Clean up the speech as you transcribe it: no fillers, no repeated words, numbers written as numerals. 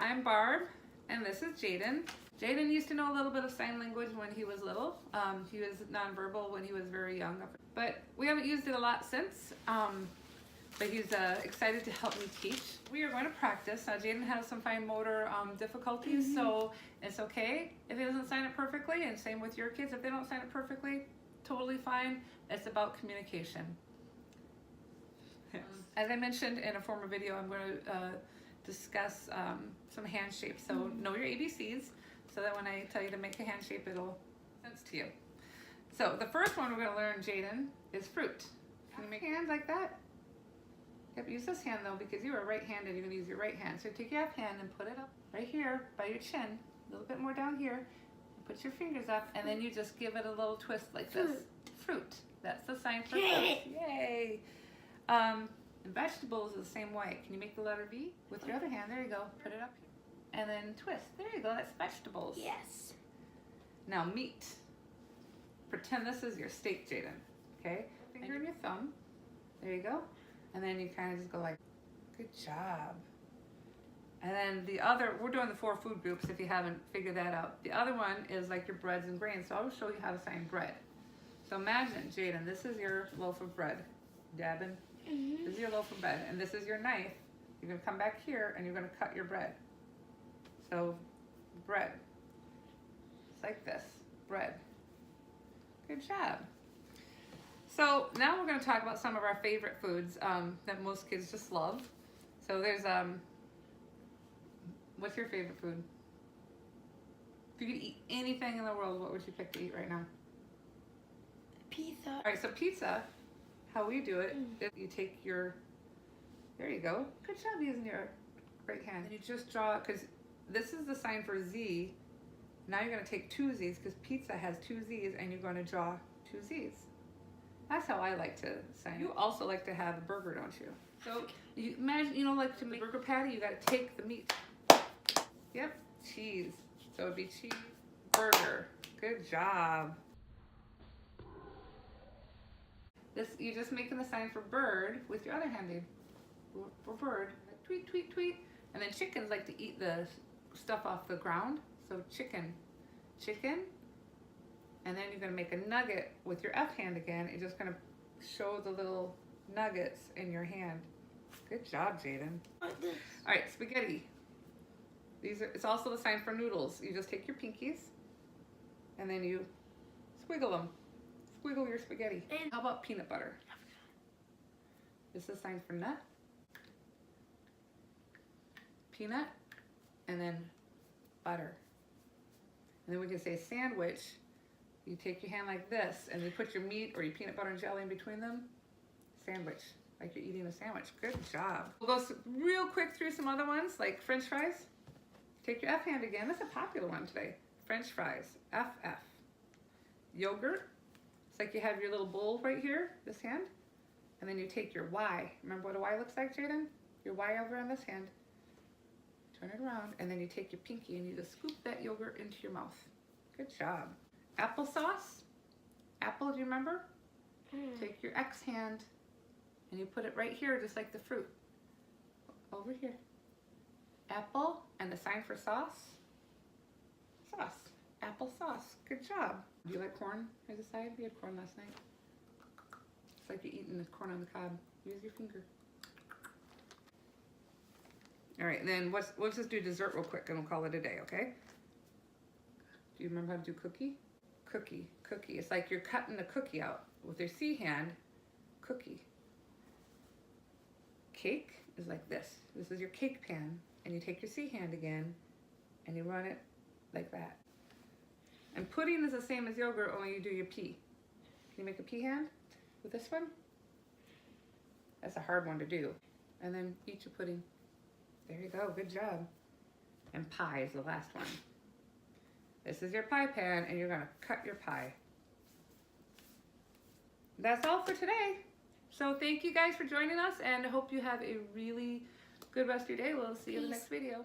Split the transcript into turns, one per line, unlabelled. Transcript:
I'm Barb, and this is Jaden. Jaden used to know a little bit of sign language when he was little. He was nonverbal when he was very young, but we haven't used it a lot since. But he's excited to help me teach. We are going to practice. Jaden has some fine motor difficulties, so it's okay if he doesn't sign it perfectly, and same with your kids. If they don't sign it perfectly, totally fine. It's about communication. Yes. As I mentioned in a former video, I'm going to discuss some hand shapes. So know your ABCs, so that when I tell you to make a hand shape, it'll make sense to you. So the first one we're going to learn, Jaden, is fruit. Can you make hands like that? Yep, use this hand though, because you are right-handed. You're going to use your right hand. So take your left hand and put it up right here by your chin, a little bit more down here. Put your fingers up, and then you just give it a little twist like this. Fruit. That's the sign for fruit. Yay! And vegetables is the same way. Can you make the letter V with your other hand? There you go. Put it up here. And then twist. There you go. That's vegetables.
Yes.
Now meat. Pretend this is your steak, Jaden. Okay? Finger and your thumb. There you go. And then you kind of just go like, good job. And then the other, we're doing the 4 food groups if you haven't figured that out. The other one is like your breads and grains. So I'll show you how to sign bread. So imagine, Jaden, this is your loaf of bread. Dabbing. This is your loaf of bread, and this is your knife. You're going to come back here, and you're going to cut your bread. So, bread. It's like this. Bread. Good job. So, now we're going to talk about some of our favorite foods that most kids just love. So, there's, what's your favorite food? If you could eat anything in the world, what would you pick to eat right now?
Pizza.
All right, so pizza. How we do it is you take your, there you go. Good job using your right hand. And you just draw, because this is the sign for Z. Now you're going to take 2 Z's, because pizza has 2 Z's, and you're going to draw 2 Z's. That's how I like to sign. You also like to have a burger, don't you? So you imagine, you know, like to make a burger patty, you got to take the meat. Yep, cheese. So it'd be cheese, burger. Good job. This, you're just making the sign for bird with your other hand, babe. For bird, like tweet, tweet, tweet. And then chickens like to eat the stuff off the ground. So chicken, chicken. And then you're gonna make a nugget with your F hand again. You're just gonna show the little nuggets in your hand. Good job, Jaden. All right, spaghetti. These are, it's also the sign for noodles. You just take your pinkies and then you squiggle them. Squiggle your spaghetti. How about peanut butter? This is a sign for nut. Peanut, and then butter. And then we can say sandwich. You take your hand like this, and you put your meat or your peanut butter and jelly in between them. Sandwich, like you're eating a sandwich. Good job. We'll go real quick through some other ones, like French fries. Take your F hand again. That's a popular one today. French fries, FF. Yogurt. Like you have your little bowl right here, this hand, and then you take your Y. Remember what a Y looks like, Jaden? Your Y over on this hand. Turn it around, and then you take your pinky and you just scoop that yogurt into your mouth. Good job. Applesauce. Apple, do you remember? Take your X hand and you put it right here, just like the fruit. Over here. Apple, and the sign for sauce. Sauce. Applesauce. Good job. Do you like corn as a side? We had corn last night. It's like you're eating the corn on the cob. Use your finger. All right, then let's just do dessert real quick and we'll call it a day, okay? Do you remember how to do cookie? Cookie, cookie. It's like you're cutting a cookie out with your C hand. Cookie. Cake is like this. This is your cake pan. And you take your C hand again and you run it like that. And pudding is the same as yogurt, only you do your P. Can you make a P hand with this one? That's a hard one to do. And then eat your pudding. There you go, good job. And pie is the last one. This is your pie pan, and you're gonna cut your pie. That's all for today. So thank you guys for joining us, and I hope you have a really good rest of your day. We'll see you in the next video.